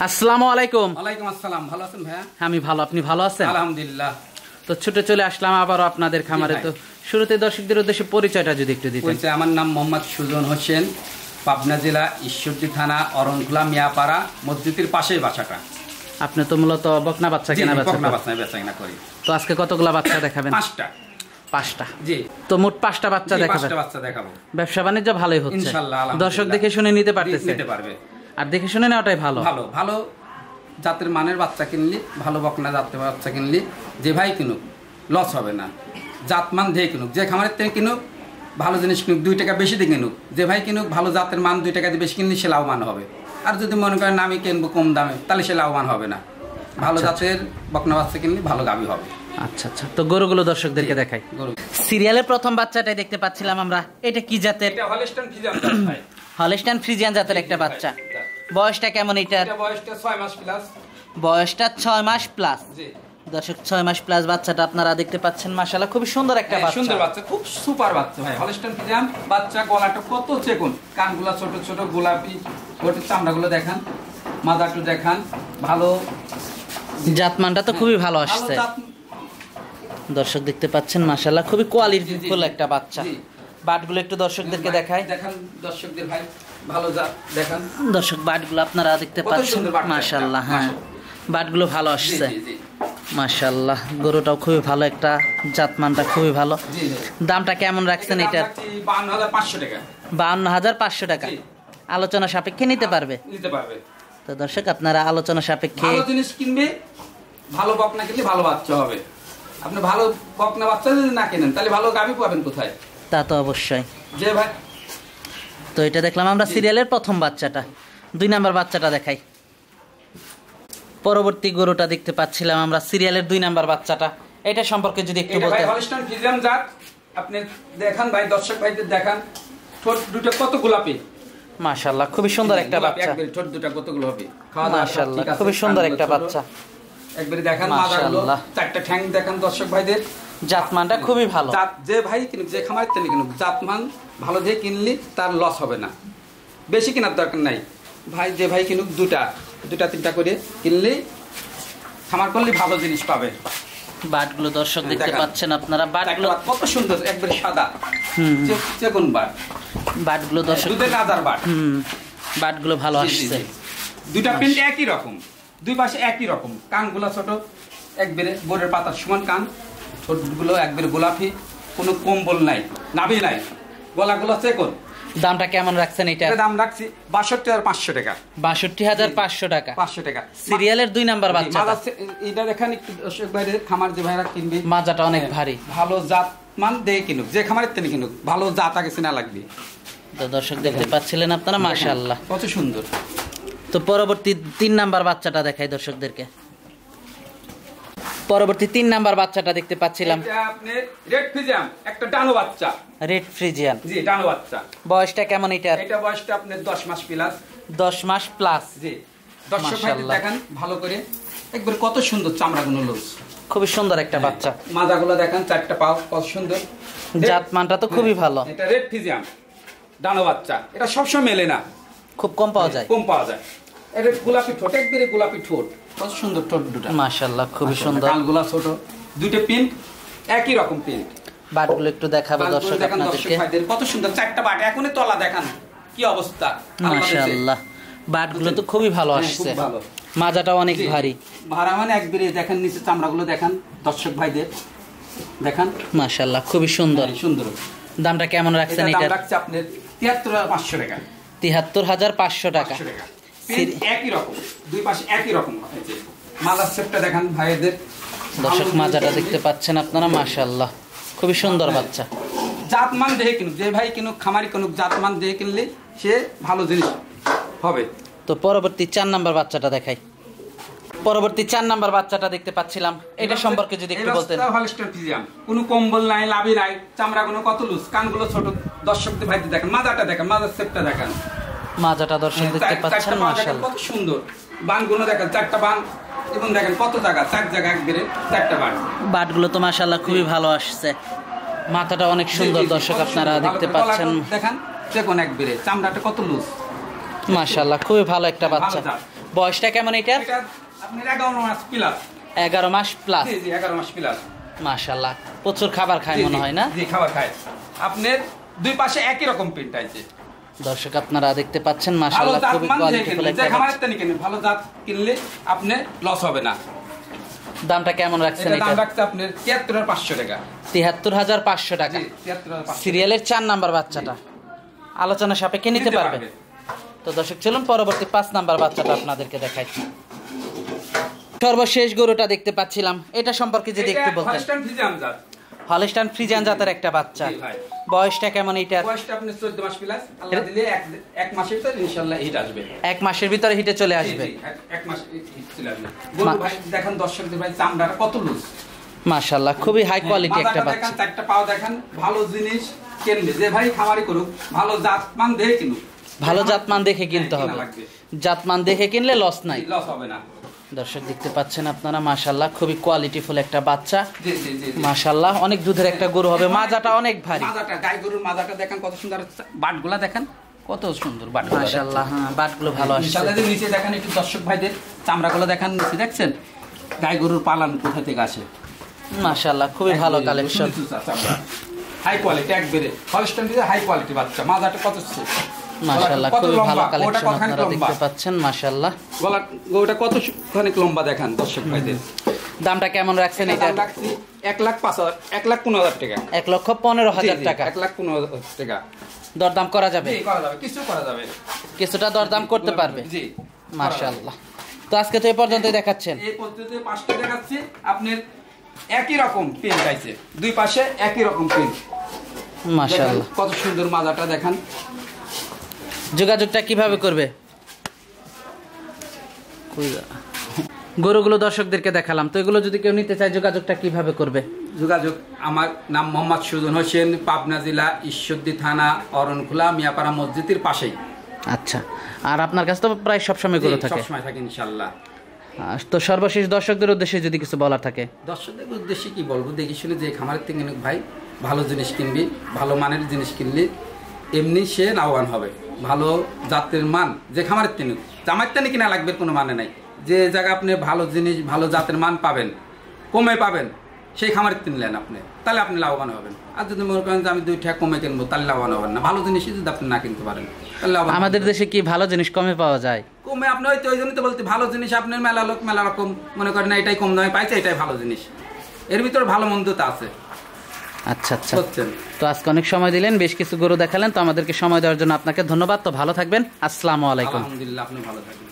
আসসালামু আলাইকুম। ওয়ালাইকুম আসসালাম। ভালো আছেন ভাইয়া? আমি ভালো, আপনি ভালো আছেন? আলহামদুলিল্লাহ। তো ছুটে চলে আসলাম আবারও আপনাদের খামারে। তো শুরুতে দর্শকদের উদ্দেশ্যে পরিচয়টা যদি একটু দিতেন। আমার নাম মোহাম্মদ সুজন হোসেন, পাবনা জেলা ঈশ্বরদী থানা অরণখোলা মিয়াপাড়া মসজিদের পাশেই বাসাটা। আপনি তো মূলত বকনা বাচ্চা কেনা বেচা করি। তো আজকে কতগুলা বাচ্চা দেখাবেন? পাঁচটা। জি। তো মোট 5টা বাচ্চা দেখাবেন? 5টা বাচ্চা দেখাবো। ব্যবসা বাণিজ্য ভালোই হচ্ছে ইনশাআল্লাহ। দর্শক দেখে শুনে নিতে পারবে। আর দেখে শুনে নেওয়াটাই ভালো। ভালো জাতের মানের বাচ্চা কিনলি, ভালো বকনা জাতের বাচ্চা কিনলি, যে ভাই কিনুক লস হবে না। জাতমান দিয়ে কিনুক, যে খামারের থেকে কিনুক ভালো জিনিস কিনুক, 2 টাকা বেশি দিয়ে কিনুক, যে ভাই কিনুক ভালো জাতের মান 2 টাকা দিয়ে বেশি কিনলে সে লাভবান হবে। আর যদি মনে করেন আমি কিনবো কম দামে, তাহলে সে লাভবান হবে না। ভালো জাতের বকনা বাচ্চা কিনলে ভালো গাভী হবে। আচ্ছা আচ্ছা, তো গরুগুলো দর্শকদেরকে দেখাই। সিরিয়ালের প্রথম বাচ্চাটাই দেখতে পাচ্ছিলাম আমরা। এটা কি জাতের? এটা হলস্টাইন ফ্রিজিয়ান জাত ভাই। হলস্টাইন ফ্রিজিয়ান জাতের একটা বাচ্চা। বয়সটা কেমন এটার? এটা বয়সটা 6 মাস প্লাস। বয়সটা 6 মাস প্লাস। জি দর্শক, 6 মাস প্লাস বাচ্চাটা আপনারা দেখতে পাচ্ছেন। মাশাআল্লাহ খুব সুন্দর একটা বাচ্চা। সুন্দর বাচ্চা, খুব সুপার বাচ্চা ভাই। হলস্টাইন ফ্রিজিয়ান বাচ্চা, গলাটা কত চিকন, কানগুলা ছোট ছোট, গোলাপি, ওটার চামড়াগুলো দেখান, মাথাটা দেখান। ভালো জাতমানটা তো খুবই ভালো আসছে। দর্শক দেখতে পাচ্ছেন মাশাআল্লাহ খুবই কোয়ালিটিফুল একটা বাচ্চা। বাটগুলো একটু দর্শকদেরকে দেখাই। দেখান দর্শকদের ভাই, ভালো জাত দেখান। দর্শক বাটগুলো আপনারা দেখতে পাচ্ছেন মাশাআল্লাহ। হ্যাঁ, বাটগুলো ভালো আসছে মাশাআল্লাহ। গরুটাও খুবই ভালো, একটা জাতমানটা খুবই ভালো। দামটা কেমন রাখছেন এটার? 52,500 টাকা। 52,500 টাকা। আলোচনা সাপেক্ষে নিতে পারবে? তো দর্শক আপনারা আলোচনা সাপেক্ষে ভালো জিনিস কিনবে, ভালো বকনা কিনলে ভালো বাচ্চা হবে। আপনি ভালো বকনা বাচ্চা যদি না কেনেন তাহলে ভালো গাভী পাবেন কোথায়? তা তো অবশ্যই। যে ভাই, তো এটা দেখলাম আমরা সিরিয়ালের প্রথম বাচ্চাটা। 2 নাম্বার বাচ্চাটা দেখাই। পরবর্তী গরুটা দেখতে পাচ্ছিলাম আমরা সিরিয়ালের 2 নাম্বার বাচ্চাটা। এটা সম্পর্কে যদি একটু বলতেন। হলস্টাইন ফ্রিজিয়ান জাত, আপনি দেখান ভাই, দর্শক ভাইদের দেখান। ঠোঁট দুটো কত গোলাপি, মাশাআল্লাহ খুবই সুন্দর একটা বাচ্চা। একবারে ঠোঁট দুটো কত গোলাপি, মাশাআল্লাহ খুবই সুন্দর একটা বাচ্চা। একবারে দেখান মাথাগুলো, 4টা ঠ্যাং দেখান দর্শক ভাইদের। জাতমানটা খুবই ভালো। জাত যে ভাই কিনুক, যে খামারের থেকে কিনুক, জাতমান ভালো দিয়ে কিনলি তার লস হবে না। বেশি কেনার দরকার নাই ভাই। যে ভাই কিনুক 2টা 3টা করে কিনলে খামার করলে ভালো জিনিস পাবে। বাটগুলো দর্শক দেখতে পাচ্ছেন আপনারা। বাটগুলো কত সুন্দর, একবারে সাদা, চেগুন বাট। বাটগুলো দর্শক দুধের রাজার বাট। বাটগুলো ভালো আসছে। 2টা প্রিন্ট একই রকম, 2 পাশে একই রকম। কানগুলো ছোট, একবারে বোরের পাতার সমান কান। ঠোঁটগুলো একবারে গোলাপি, কোনো কম্বল নাই, নাভি নাই, গলাগুলো চেকন। দামটা কেমন রাখছেন এটা? দাম রাখছি 62,500 টাকা। 62,500 টাকা। 500 টাকা। সিরিয়ালের 2 নাম্বার বাচ্চা। এটা দেখেন একটু দর্শক ভাইদের, খামার যে ভাইরা কিনবে মাজাটা অনেক ভারী। ভালো জাত মান দিয়ে কিনুক, যে খামারের থেকে কিনুক ভালো জাত আগে চেনা লাগবে। তো দর্শক দেখতে পাচ্ছিলেন আপনারা মাশাআল্লাহ কত সুন্দর। তো পরবর্তী 3 নাম্বার বাচ্চাটা দেখাই দর্শকদেরকে। পরবর্তী 3 নাম্বার বাচ্চাটা দেখতে পাচ্ছিলাম। এটা আপনি রেড ফ্রিজিয়ান, একটা ডানো বাচ্চা। রেড ফ্রিজিয়ান, জি ডানো বাচ্চা। বয়সটা কেমন এটার? এটা বয়সটা আপনার 10 মাস প্লাস। 10 মাস প্লাস। জি। দর্শক ভাইদের দেখেন ভালো করে, একবার কত সুন্দর চামড়াগুলো লুজ, খুবই সুন্দর একটা বাচ্চা। মাথাগুলো দেখেন, 4টা পা কত সুন্দর। জাতমানটা তো খুবই ভালো। এটা রেড ফ্রিজিয়ান ডানো বাচ্চা। এটা সবসময় মেলে না, খুব কম পাওয়া যায়। এটা গোলাপি ঠোঁট, একবারে গোলাপি ঠোঁট, কত সুন্দর ঠোঁট দুটো মাশাআল্লাহ খুবই সুন্দর। কানগুলো ছোট, 2টা প্রিন্ট একই রকম প্রিন্ট। বাটগুলো একটু দেখাবো দর্শক আপনাদেরকে। কত সুন্দর 4টা বাট, এখনই তলা দেখান কি অবস্থা। মাশাআল্লাহ বাটগুলো তো খুবই ভালো আসছে। মাজাটা অনেক ভারী। ভাড়া মানে একবারে দেখেন, নিচে চামড়াগুলো দেখান দর্শক ভাইদের দেখান। মাশাআল্লাহ খুবই সুন্দর। সুন্দর। দামটা কেমন রাখছেন এটা? দাম রাখছি আপনি 73,500 টাকা। 73,500 টাকা। একই রকম, 2 পাশে একই রকম। মাজার শেপটা দেখান ভাইদের। দর্শক মাজাটা দেখতে পাচ্ছেন আপনারা মাশাআল্লাহ খুবই সুন্দর বাচ্চা। জাতমান দেখে কিনুক, যে ভাই কিনুক খামারি কিনুক, জাতমান দেখে কিনলে সে ভালো জিনিস হবে। তো পরবর্তী 4 নাম্বার বাচ্চাটা দেখাই। পরবর্তী 4 নাম্বার বাচ্চাটা দেখতে পাচ্ছিলাম। এটা সম্পর্কে যদি একটু বলতেন। হলস্টাইন ফ্রিজিয়ান, কোনো কম্বল নাই, লাভি নাই, চামড়াগুলো কত লুজ, কানগুলো ছোট। দর্শকদের ভাইদের দেখেন, মাজাটা দেখেন, মাজার শেপটা দেখেন। মাজাটা দর্শক দেখতে পাচ্ছেন মাশাআল্লাহ কত সুন্দর। বানগুলো দেখেন, 4টা বান, এবং দেখেন কত জায়গা, 4 জায়গা একবারে 4টা বান। বাটগুলো তো মাশাআল্লাহ খুবই ভালো আসছে। মাথাটা অনেক সুন্দর দর্শক আপনারা দেখতে পাচ্ছেন। দেখেন দেখুন একবারে চামড়াটা কত লুজ, মাশাআল্লাহ খুবই ভালো একটা বাচ্চা। বয়সটা কেমন এটার? এটা আপনার 11 মাস প্লাস। 11 মাস প্লাস। জি 11 মাস প্লাস। মাশাআল্লাহ, প্রচুর খাবার খায় মনে হয় না? জি খাবার খায়। আপনার দুই পাশে একই রকম প্রিন্ট আছে। দর্শক আপনারা দেখতে পাচ্ছেন মাশাআল্লাহ, খুবই কোয়ালিটিফুল একটা বাচ্চা। খামারের থেকে কিনেন, ভালো জাত কিনলে আপনি লস হবে না। দামটা কেমন রাখছেন এটা? এটা দাম রাখছে আপনার 73,500 টাকা। 73,500 টাকা। জি 73,500। সিরিয়ালের 4 নাম্বার বাচ্চাটা আলোচনা সাপেক্ষে নিতে পারবে। তো দর্শক চলুন পরবর্তী 5 নাম্বার বাচ্চাটা আপনাদেরকে দেখাই। সর্বশেষ গরুটা দেখতে পাচ্ছিলাম, এটা সম্পর্কে যদি একটু বলতেন। হলস্টাইন ফ্রিজিয়ান জাত। হলস্টাইন ফ্রিজিয়ান জাতের একটা বাচ্চা। জি ভাই। বয়সটা কেমন এটার? বয়সটা আপনার 14 মাস প্লাস। আল্লাহ দিলে এক মাসের ভিতর ইনশাআল্লাহ হিট আসবে। 1 মাসের ভিতরে হিটে চলে আসবে। জি, এক মাস হিট চলে আসবে। গরু ভাই দেখেন, দর্শকদের ভাই চামড়াটা কত লুজ। মাশাআল্লাহ, খুবই হাই কোয়ালিটি একটা বাচ্চা। দেখেন, চারটা পাও দেখেন। ভালো জিনিস কিনবে, যে ভাই খামারি করুক ভালো জাতমান দেখে কিনুক। ভালো জাতমান দেখে কিনতে হবে। জাতমান দেখে কিনলে লস নাই, লস হবে না। দর্শক দেখতে পাচ্ছেন আপনারা মাশাআল্লাহ, খুবই কোয়ালিটিফুল একটা বাচ্চা। জি জি জি মাশাআল্লাহ, অনেক দুধের একটা গরু হবে। মাজাটা অনেক ভারী। মাজাটা, গাই গরুর মাজাটা দেখেন কত সুন্দর। বাটগুলা দেখেন কত সুন্দর বাটগুলা। মাশাআল্লাহ, হ্যাঁ বাটগুলো ভালো আসছে। ইনশাআল্লাহ নিচে দেখেন একটু দর্শক ভাইদের চামড়াগুলো দেখেন, নিচে দেখছেন গাই গরুর পালন কোথা থেকে আসে। মাশাআল্লাহ, খুবই ভালো কালেকশন। হাই কোয়ালিটি একবারে। হলস্টাইন ফ্রিজিয়ান হাই কোয়ালিটি বাচ্চা। মাজাটা কত সুন্দর। মাশাআল্লাহ, খুবই ভালো কালেকশন আপনারা দেখতে পাচ্ছেন। মাশাআল্লাহ, গরুটা কত খানিক লম্বা দেখেন দর্শক ভাইদের। দামটা কেমন রাখছেন এটা? দাম রাখছি 1,05,000 1,15,000 টাকা। 1,15,000 টাকা। 1,15,000 টাকা। দরদাম করা যাবে? জি করা যাবে, কিছু করা যাবে। কিছুটা দরদাম করতে পারবে? জি মাশাআল্লাহ। তো আজকে তো এই পর্যন্তই দেখাচ্ছেন। এই পদ্ধতিতে 5টা দেখাচ্ছি। আপনার একই রকম প্রিন্ট আছে, দুই পাশে একই রকম প্রিন্ট। মাশাআল্লাহ, কত সুন্দর মাজাটা দেখেন। যোগাযোগটা কিভাবে করবে? গরুগুলো দর্শকদেরকে দেখালাম, তো এগুলো যদি কেউ নিতে চায় যোগাযোগটা কিভাবে করবে? যোগাযোগ, আমার নাম মোহাম্মদ সুজন হোসেন, পাবনা জেলা ঈশ্বরদী থানা, অরণখোলা, মিয়াপাড়া মসজিদের পাশেই। আচ্ছা, আর আপনার কাছে তো প্রায় সবসময় গরু থাকে? সবসময় থাকে ইনশাআল্লাহ। তো সর্বশেষ দর্শকদের উদ্দেশ্যে যদি কিছু বলার থাকে? দর্শকদের উদ্দেশ্যে কি বলবো, দেখি শুনে যে খামারের থেকে কিনুক ভাই, ভালো জিনিস কিনবি, ভালো মানের জিনিস কিনলি এমনি সে লাভবান হবে। ভালো জাতের মান যে খামারের কিনুক, জামার তেনে কিনা লাগবে কোনো মানে নাই। যে জায়গায় আপনি ভালো জিনিস ভালো জাতের মান পাবেন, কমে পাবেন, সেই খামারের কিনলেন আপনি, তাহলে আপনি লাভবান হবেন। আর যদি মনে করেন যে আমি 2 টাকা কমে কিনবো, তাহলে লাভবান হবেন না। ভালো জিনিসই যদি আপনি না কিনতে পারেন তাহলে আমাদের দেশে কি ভালো জিনিস কমে পাওয়া যায়? কমে আপনি হয়তো ওই জন্যই তো বলতে, ভালো জিনিস আপনার মেলা লোক মেলা রকম মনে করেন না, এটাই কম দামে পাইছে, এটাই ভালো জিনিস। এর ভিতরে ভালো মন্দ তো আছে। আচ্ছা আচ্ছা, তো আজকে অনেক সময় দিলেন, বেশ কিছু গরু দেখালেন, তো আমাদেরকে সময় দেওয়ার জন্য আপনাকে ধন্যবাদ। তো ভালো থাকবেন, আসসালামু আলাইকুম। আলহামদুলিল্লাহ, আপনি ভালো থাকবেন।